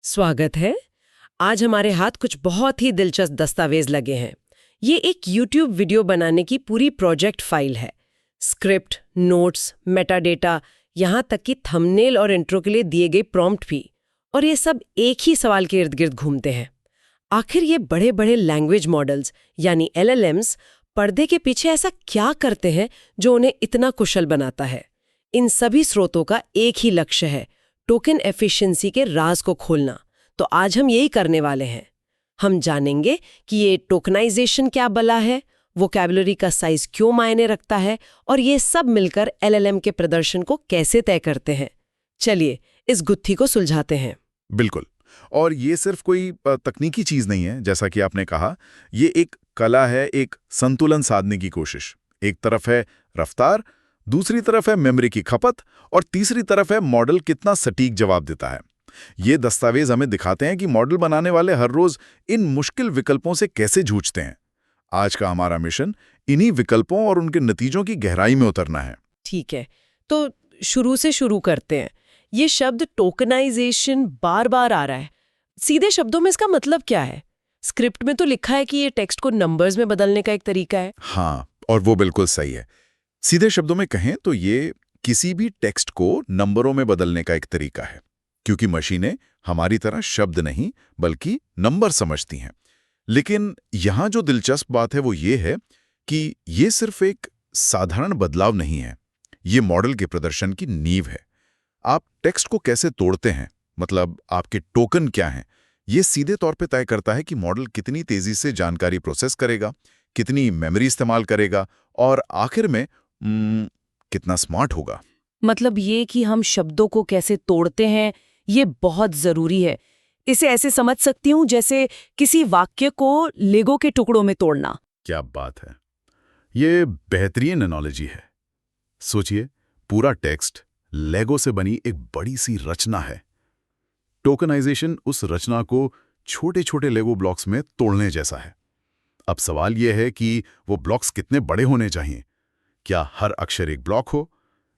स्वागत है। आज हमारे हाथ कुछ बहुत ही दिलचस्प दस्तावेज लगे हैं। ये एक YouTube वीडियो बनाने की पूरी प्रोजेक्ट फाइल है। स्क्रिप्ट, नोट्स, मेटाडेटा, यहाँ तक कि थंबनेल और इंट्रो के लिए दिए गए प्रॉम्प्ट भी। और ये सब एक ही सवाल के इर्द गिर्द घूमते हैं। आखिर ये बड़े बड़े लैंग्वेज मॉडल्स यानी LLMs पर्दे के पीछे ऐसा क्या करते हैं जो उन्हें इतना कुशल बनाता है? इन सभी स्रोतों का एक ही लक्ष्य है, टोकन एफिशिएंसी के राज को खोलना। तो आज हम यही करने वाले हैं। हम जानेंगे कि ये टोकनाइजेशन क्या बला है, वोकैबुलरी का साइज क्यों मायने रखता है और ये सब मिलकर LLM के प्रदर्शन को कैसे तय करते हैं। चलिए इस गुत्थी को सुलझाते हैं। बिल्कुल। और ये सिर्फ कोई तकनीकी चीज नहीं है, जैसा कि आपने कहा, ये एक कला है, एक संतुलन साधने की कोशिश। एक तरफ है रफ्तार, दूसरी तरफ है मेमोरी की खपत और तीसरी तरफ है मॉडल कितना सटीक जवाब देता है। ये दस्तावेज हमें दिखाते हैं कि मॉडल बनाने वाले हर रोज इन मुश्किल विकल्पों से कैसे जूझते हैं। आज का हमारा मिशन इन्हीं विकल्पों और उनके नतीजों की गहराई में उतरना है। ठीक है, तो शुरू से शुरू करते हैं। ये शब्द टोकनाइजेशन बार बार आ रहा है। सीधे शब्दों में इसका मतलब क्या है? स्क्रिप्ट में तो लिखा है कि ये टेक्स्ट को नंबर्स में बदलने का एक तरीका है। हाँ, और वो बिल्कुल सही है। सीधे शब्दों में कहें तो ये किसी भी टेक्स्ट को नंबरों में बदलने का एक तरीका है, क्योंकि मशीनें हमारी तरह शब्द नहीं बल्कि नंबर समझती हैं। लेकिन यहां जो दिलचस्प बात है वो ये है कि ये सिर्फ एक साधारण बदलाव नहीं है, ये मॉडल के प्रदर्शन की नींव है। आप टेक्स्ट को कैसे तोड़ते हैं, मतलब आपके टोकन क्या हैं, ये सीधे तौर पे तय करता है कि मॉडल कितनी तेजी से जानकारी प्रोसेस करेगा, कितनी मेमोरी इस्तेमाल करेगा और आखिर में कितना स्मार्ट होगा। मतलब ये कि हम शब्दों को कैसे तोड़ते हैं, ये बहुत जरूरी है। इसे ऐसे समझ सकती हूँ जैसे किसी वाक्य को लेगो के टुकड़ों में तोड़ना। क्या बात है, ये बेहतरीन एनालॉजी है। सोचिए, पूरा टेक्स्ट लेगो से बनी एक बड़ी सी रचना है। टोकनाइजेशन उस रचना को छोटे छोटे लेगो ब्लॉक्स में तोड़ने जैसा है। अब सवाल यह है कि वो ब्लॉक्स कितने बड़े होने चाहिए। क्या हर अक्षर एक ब्लॉक हो,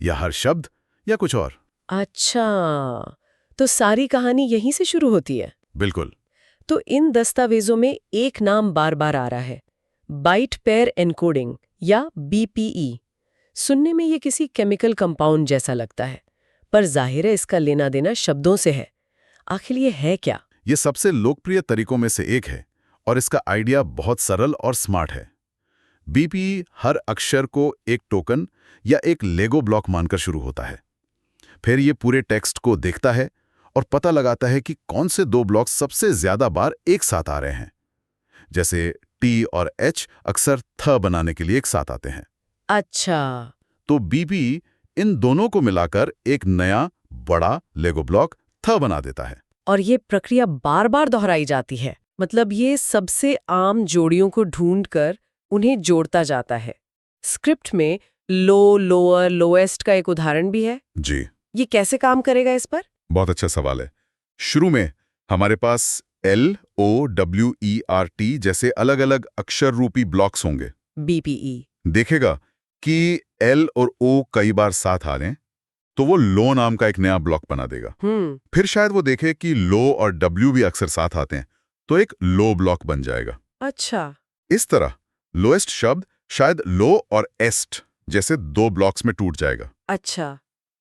या हर शब्द, या कुछ और? अच्छा, तो सारी कहानी यहीं से शुरू होती है। बिल्कुल। तो इन दस्तावेजों में एक नाम बार बार आ रहा है, बाइट पेयर एन्कोडिंग या BPE। सुनने में ये किसी केमिकल कंपाउंड जैसा लगता है, पर जाहिर है इसका लेना देना शब्दों से है। आखिर ये है क्या? ये सबसे लोकप्रिय तरीकों में से एक है और इसका आइडिया बहुत सरल और स्मार्ट है। BPE हर अक्षर को एक टोकन या एक लेगो ब्लॉक मानकर शुरू होता है। फिर ये पूरे टेक्स्ट को देखता है और पता लगाता है कि कौन से दो ब्लॉक सबसे ज्यादा बार एक साथ आ रहे हैं। जैसे T और H अक्सर थ बनाने के लिए एक साथ आते हैं। अच्छा, तो BPE इन दोनों को मिलाकर एक नया बड़ा लेगो ब्लॉक थ बना देता है। और ये प्रक्रिया बार बार दोहराई जाती है। मतलब ये सबसे आम जोड़ियों को ढूंढकर उन्हें जोड़ता जाता है। स्क्रिप्ट में लो, लोअर, लोएस्ट का एक उदाहरण भी है। जी, ये कैसे काम करेगा इस पर? बहुत अच्छा सवाल है। शुरू में हमारे पास LOWERT जैसे अलग अलग अक्षर रूपी ब्लॉक्स होंगे। BPE देखेगा कि L और O कई बार साथ आ रहे हैं, तो वो लो नाम का एक नया ब्लॉक बना देगा। फिर शायद वो देखे कि लो और W भी अक्सर साथ आते हैं, तो एक लो ब्लॉक बन जाएगा। अच्छा, इस तरह लोएस्ट शब्द शायद लो और एस्ट जैसे दो ब्लॉक्स में टूट जाएगा। अच्छा,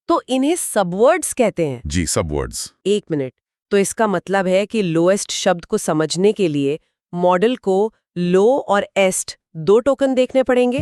तो इन्हें सबवर्ड्स कहते हैं। जी, सबवर्ड्स। एक मिनट, तो इसका मतलब है कि लोएस्ट शब्द को समझने के लिए मॉडल को लो और एस्ट दो टोकन देखने पड़ेंगे।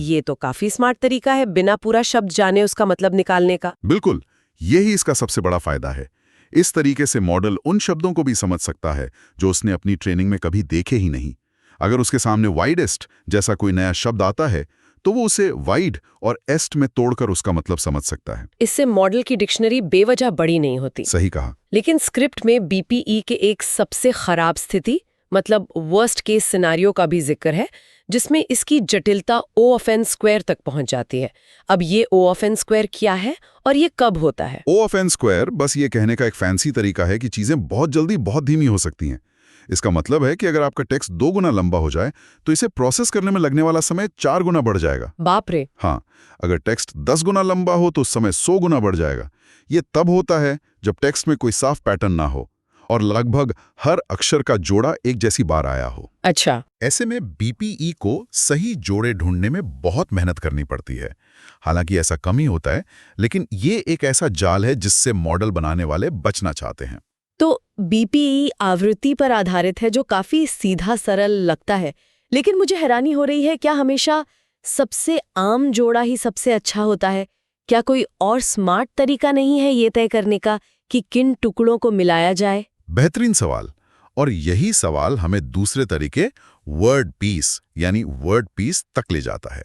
ये तो काफी स्मार्ट तरीका है, बिना पूरा शब्द जाने उसका मतलब निकालने का। बिल्कुल, यही इसका सबसे बड़ा फायदा है। इस तरीके से मॉडल उन शब्दों को भी समझ सकता है जो उसने अपनी ट्रेनिंग में कभी देखे ही नहीं। अगर उसके सामने वाइडेस्ट जैसा कोई नया शब्द आता है, तो वो उसे वाइड और एस्ट में तोड़कर उसका मतलब समझ सकता है। इससे मॉडल की डिक्शनरी बेवजह बड़ी नहीं होती। सही कहा। लेकिन स्क्रिप्ट में BPE के एक सबसे खराब स्थिति, मतलब वर्स्ट केस सिनारियो का भी जिक्र है, जिसमें इसकी जटिलता O of n स्क्वायर तक पहुंच जाती है। अब ये O of n स्क्वायर क्या है और ये कब होता है? O of n स्क्वायर बस ये कहने का एक फैंसी तरीका है कि चीजें बहुत जल्दी बहुत धीमी हो सकती हैं। इसका मतलब है कि अगर आपका टेक्स्ट 2 गुना लंबा हो जाए तो इसे प्रोसेस करने में लगने वाला समय 4 गुना बढ़ जाएगा। बाप रे। हाँ, अगर टेक्स्ट 10 गुना लंबा हो तो समय 100 गुना बढ़ जाएगा। ये तब होता है जब टेक्स्ट में कोई साफ पैटर्न ना हो और लगभग हर अक्षर का जोड़ा एक जैसी बार आया हो। अच्छा। ऐसे में बीपीई को सही जोड़े ढूंढने में बहुत मेहनत करनी पड़ती है। हालांकि ऐसा कम ही होता है, लेकिन ये एक ऐसा जाल है जिससे मॉडल बनाने वाले बचना चाहते हैं। तो बीपीई आवृत्ति पर आधारित है, जो काफी सीधा सरल लगता है, लेकिन मुझे हैरानी हो रही है, क्या हमेशा सबसे आम जोड़ा ही सबसे अच्छा होता है? क्या कोई और स्मार्ट तरीका नहीं है ये तय करने का कि किन टुकड़ों को मिलाया जाए? बेहतरीन सवाल। और यही सवाल हमें दूसरे तरीके वर्ड पीस यानी वर्ड पीस तक ले जाता है,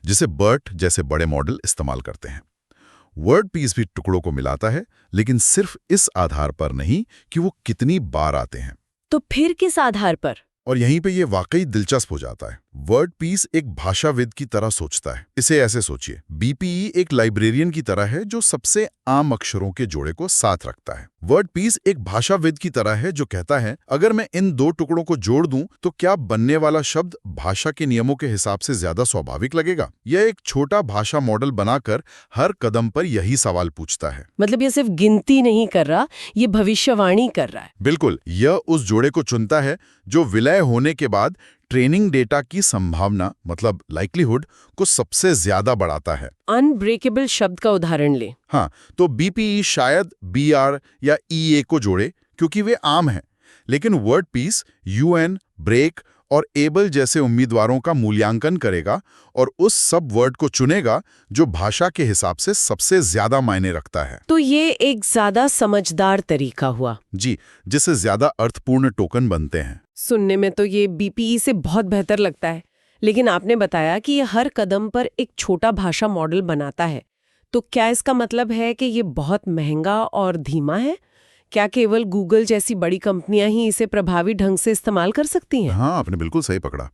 जिसे BERT जैसे बड़े मॉडल इस्तेमाल करते हैं। वर्ड पीस भी टुकड़ों को मिलाता है, लेकिन सिर्फ इस आधार पर नहीं कि वो कितनी बार आते हैं। तो फिर किस आधार पर? और यहीं पे ये वाकई दिलचस्प हो जाता है। वर्ड पीस एक भाषाविद की तरह सोचता है। इसे ऐसे सोचिए, बीपीई एक लाइब्रेरियन की तरह है जो सबसे आम अक्षरों के जोड़े को साथ रखता है। वर्ड पीस एक भाषाविद की तरह है जो कहता है, अगर मैं इन दो टुकड़ों को जोड़ दूं तो क्या बनने वाला शब्द भाषा के नियमों के हिसाब से ज्यादा स्वाभाविक लगेगा? यह एक छोटा भाषा मॉडल बनाकर हर कदम पर यही सवाल पूछता है। मतलब ये सिर्फ गिनती नहीं कर रहा, ये भविष्यवाणी कर रहा है। बिल्कुल, यह उस जोड़े को चुनता है जो विलय होने के बाद ट्रेनिंग डेटा की संभावना मतलब लाइक्लीहुड को सबसे ज्यादा बढ़ाता है। अनब्रेकेबल शब्द का उदाहरण ले। हाँ, तो बीपीई शायद बीआर या ईए को जोड़े क्योंकि वे आम हैं, लेकिन वर्ड पीस यूएन, ब्रेक और एबल जैसे उम्मीदवारों का मूल्यांकन करेगा और उस सब वर्ड को चुनेगा जो भाषा के हिसाब से सबसे ज्यादा मायने रखता है। तो ये एक ज्यादा समझदार तरीका हुआ। जी, जिससे ज्यादा अर्थपूर्ण टोकन बनते हैं। सुनने में तो ये बीपीई से बहुत बेहतर लगता है, लेकिन आपने बताया कि ये हर कदम पर एक छोटा भाषा मॉडल बनाता है। तो क्या इसका मतलब है कि ये बहुत महंगा और धीमा है? क्या केवल गूगल जैसी बड़ी कंपनियां ही इसे प्रभावी ढंग से इस्तेमाल कर सकती हैं? हाँ, आपने बिल्कुल सही पकड़ा।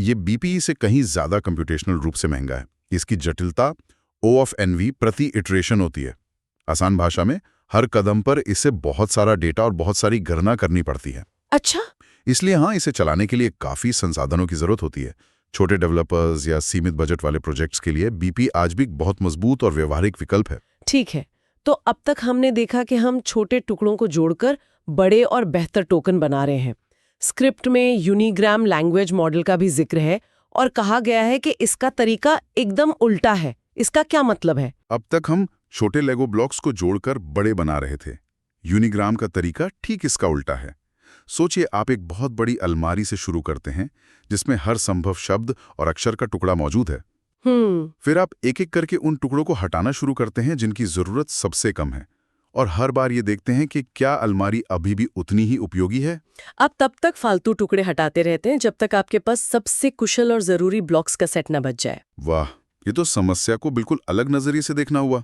ये बीपीई से कहीं ज्यादा कंप्यूटेशनल रूप से महंगा है। इसकी जटिलता O of NV प्रति इटरेशन होती है। आसान भाषा में, हर कदम पर इसे बहुत सारा डेटा और बहुत सारी गणना करनी पड़ती है। अच्छा। इसलिए हाँ, इसे चलाने के लिए काफी संसाधनों की जरूरत होती है। छोटे डेवलपर्स या सीमित बजट वाले प्रोजेक्ट्स के लिए बीपीई आज भी बहुत मजबूत और व्यवहारिक विकल्प है। ठीक है, तो अब तक हमने देखा कि हम छोटे टुकड़ों को जोड़कर बड़े और बेहतर टोकन बना रहे हैं। स्क्रिप्ट में यूनिग्राम लैंग्वेज मॉडल का भी जिक्र है और कहा गया है कि इसका तरीका एकदम उल्टा है। इसका क्या मतलब है? अब तक हम छोटे लेगो ब्लॉक्स को जोड़कर बड़े बना रहे थे। यूनिग्राम का तरीका ठीक इसका उल्टा है। सोचिए, आप एक बहुत बड़ी अलमारी से शुरू करते हैं जिसमें हर संभव शब्द और अक्षर का टुकड़ा मौजूद है। फिर आप एक एक करके उन टुकड़ों को हटाना शुरू करते हैं जिनकी जरूरत सबसे कम है, और हर बार ये देखते हैं कि क्या अलमारी अभी भी उतनी ही उपयोगी है। आप तब तक फालतू टुकड़े हटाते रहते हैं जब तक आपके पास सबसे कुशल और जरूरी ब्लॉक्स का सेट न बच जाए। वाह, ये तो समस्या को बिल्कुल अलग नजरिए से देखना हुआ।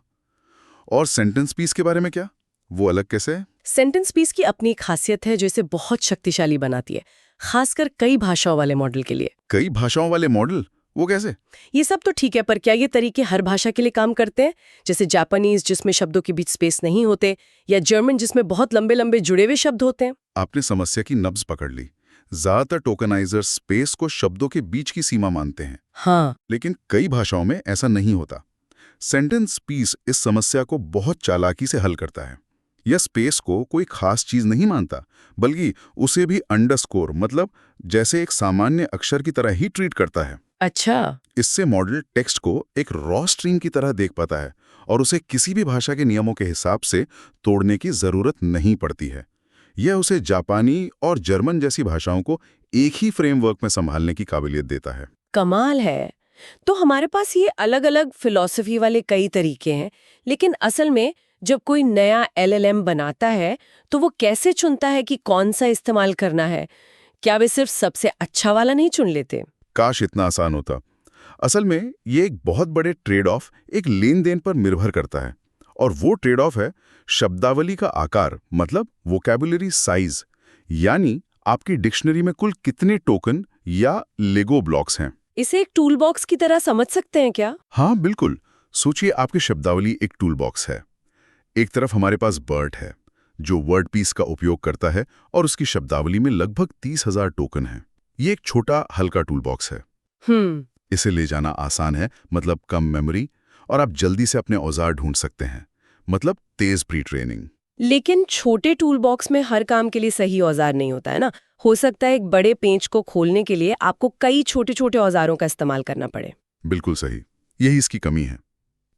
और सेंटेंस पीस के बारे में क्या? वो अलग कैसे है? सेंटेंस पीस की अपनी खासियत है जो इसे बहुत शक्तिशाली बनाती है, खासकर कई भाषाओं वाले मॉडल के लिए। कई भाषाओं वाले मॉडल? वो कैसे? ये सब तो ठीक है, पर क्या ये तरीके हर भाषा के लिए काम करते हैं? जैसे जापानीज जिसमें शब्दों के बीच स्पेस नहीं होते, या जर्मन जिसमें बहुत लंबे लंबे जुड़े हुए शब्द होते हैं। आपने समस्या की नब्ज पकड़ ली। ज्यादातर टोकनाइजर स्पेस को शब्दों के बीच की सीमा मानते हैं। हाँ, लेकिन कई भाषाओं में ऐसा नहीं होता। सेंटेंस पीस इस समस्या को बहुत चालाकी से हल करता है। यह स्पेस को कोई खास चीज नहीं मानता, बल्कि उसे भी अंडरस्कोर मतलब जैसे एक सामान्य अक्षर की तरह ही ट्रीट करता है। अच्छा। इससे मॉडल टेक्स्ट को एक रॉ स्ट्रीम की तरह देख पाता है और उसे किसी भी भाषा के नियमों के हिसाब से तोड़ने की जरूरत नहीं पड़ती है। यह उसे जापानी और जर्मन जैसी भाषाओं को एक ही फ्रेमवर्क में संभालने की काबिलियत देता है। कमाल है। तो हमारे पास ये अलग अलग फिलॉसफी वाले कई तरीके हैं, लेकिन असल में जब कोई नया LLM बनाता है तो वो कैसे चुनता है कि कौन सा इस्तेमाल करना है? क्या वे सिर्फ सबसे अच्छा वाला नहीं चुन लेते? काश इतना आसान होता। असल में ये एक बहुत बड़े ट्रेड ऑफ, एक लेन देन पर निर्भर करता है, और वो ट्रेड ऑफ है शब्दावली का आकार मतलब वोकैबुलरी साइज, यानी आपकी डिक्शनरी में कुल कितने टोकन या लेगो ब्लॉक्स हैं। इसे एक टूल बॉक्स की तरह समझ सकते हैं क्या? हाँ बिल्कुल। सोचिए, आपकी शब्दावली एक टूल बॉक्स है। एक तरफ हमारे पास BERT है जो वर्ड पीस का उपयोग करता है और उसकी शब्दावली में लगभग 30,000 टोकन हैं। ये एक छोटा हल्का टूल बॉक्स है। इसे ले जाना आसान है, मतलब कम मेमोरी, और आप जल्दी से अपने औजार ढूंढ सकते हैं, मतलब तेज प्री ट्रेनिंग। लेकिन छोटे टूल बॉक्स में हर काम के लिए सही औजार नहीं होता है ना। हो सकता है एक बड़े पेंच को खोलने के लिए आपको कई छोटे छोटे औजारों का इस्तेमाल करना पड़े। बिल्कुल सही, यही इसकी कमी है।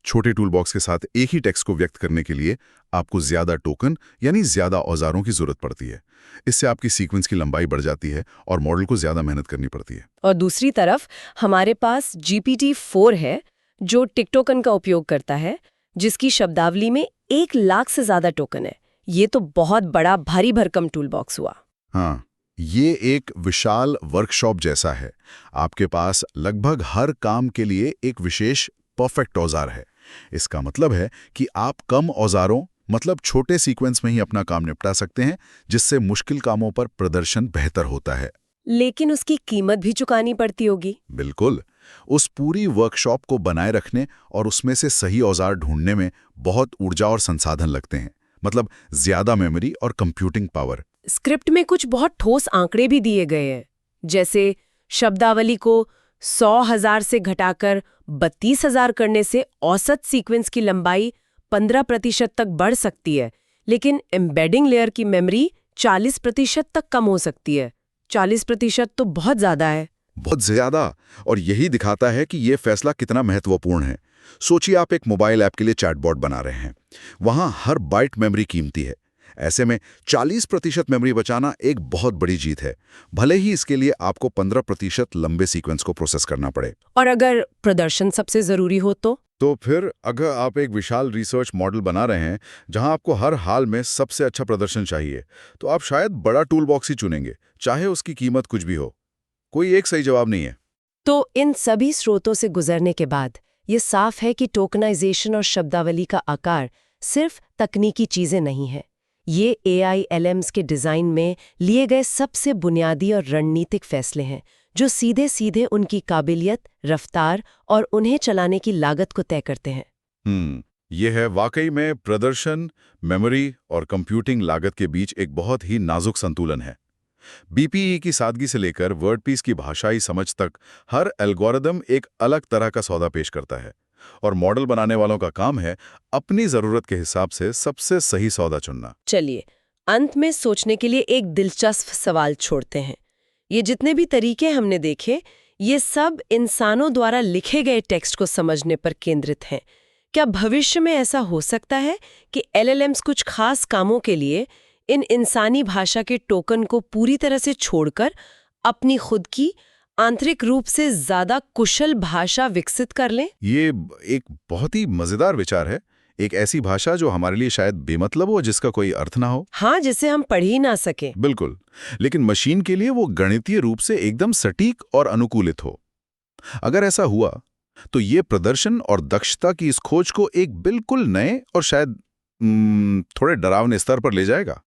छोटे टूल बॉक्स के साथ एक ही टेक्स्ट को व्यक्त करने के लिए आपको ज्यादा टोकन यानी ज्यादा औजारों की जरूरत पड़ती है। इससे आपकी सीक्वेंस की लंबाई बढ़ जाती है और मॉडल को ज्यादा मेहनत करनी पड़ती है। और दूसरी तरफ हमारे पास GPT-4 है जो टिकटोकन का उपयोग करता है, जिसकी शब्दावली में 1 लाख से ज्यादा टोकन है। ये तो बहुत बड़ा भारी भरकम टूल बॉक्स हुआ। हाँ, ये एक विशाल वर्कशॉप जैसा है। आपके पास लगभग हर काम के लिए एक विशेष परफेक्ट औजार है। इसका मतलब है कि आप कम औजारों मतलब छोटे सीक्वेंस में ही अपना काम निपटा सकते हैं, जिससे मुश्किल कामों पर प्रदर्शन बेहतर होता है। लेकिन उसकी कीमत भी चुकानी पड़ती होगी। बिल्कुल, उस पूरी वर्कशॉप को बनाए रखने और उसमें से सही औजार ढूंढने में बहुत ऊर्जा और संसाधन लगते हैं, मतलब ज्यादा मेमोरी और कंप्यूटिंग पावर। स्क्रिप्ट में कुछ बहुत ठोस आंकड़े भी दिए गए हैं, जैसे शब्दावली को 100,000 से घटाकर 32,000 करने से औसत सीक्वेंस की लंबाई 15% तक बढ़ सकती है, लेकिन एम्बेडिंग लेयर की मेमोरी 40% तक कम हो सकती है। 40% तो बहुत ज्यादा है। बहुत ज्यादा, और यही दिखाता है कि यह फैसला कितना महत्वपूर्ण है। सोचिए आप एक मोबाइल ऐप के लिए चैटबॉट बना रहे हैं। वहां हर बाइट मेमोरी कीमती है। ऐसे में 40% मेमोरी बचाना एक बहुत बड़ी जीत है, भले ही इसके लिए आपको 15% लंबे सीक्वेंस को प्रोसेस करना पड़े। और अगर प्रदर्शन सबसे जरूरी हो तो फिर अगर आप एक विशाल रिसर्च मॉडल बना रहे हैं जहां आपको हर हाल में सबसे अच्छा प्रदर्शन चाहिए, तो आप शायद बड़ा टूल बॉक्स ही चुनेंगे, चाहे उसकी कीमत कुछ भी हो। कोई एक सही जवाब नहीं है। तो इन सभी स्रोतों से गुजरने के बाद ये साफ है कि टोकनाइजेशन और शब्दावली का आकार सिर्फ तकनीकी चीजें नहीं है। ये AI LMs के डिजाइन में लिए गए सबसे बुनियादी और रणनीतिक फैसले हैं, जो सीधे सीधे उनकी काबिलियत, रफ्तार और उन्हें चलाने की लागत को तय करते हैं। ये है वाकई में प्रदर्शन, मेमोरी और कंप्यूटिंग लागत के बीच एक बहुत ही नाजुक संतुलन है। BPE की सादगी से लेकर वर्डपीस की भाषाई समझ तक हर एल्गोरिदम एक अलग तरह का सौदा पेश करता है, और मॉडल बनाने वालों का काम है अपनी जरूरत के हिसाब से सबसे सही सौदा चुनना। चलिए, अंत में सोचने के लिए एक दिलचस्प सवाल छोड़ते हैं। ये जितने भी तरीके हमने देखे, ये सब इंसानों द्वारा लिखे गए टेक्स्ट को समझने पर केंद्रित हैं। क्या भविष्य में ऐसा हो सकता है कि LLMs कुछ खास कामों के लिए इन इंसानी भाषा के टोकन को पूरी तरह से छोड़कर अपनी खुद की आंतरिक रूप से ज्यादा कुशल भाषा विकसित कर लें? ये एक बहुत ही मजेदार विचार है। एक ऐसी भाषा जो हमारे लिए शायद बेमतलब हो, जिसका कोई अर्थ ना हो। हाँ, जिसे हम पढ़ ही ना सके। बिल्कुल, लेकिन मशीन के लिए वो गणितीय रूप से एकदम सटीक और अनुकूलित हो। अगर ऐसा हुआ तो ये प्रदर्शन और दक्षता की इस खोज को एक बिल्कुल नए और शायद थोड़े डरावने स्तर पर ले जाएगा।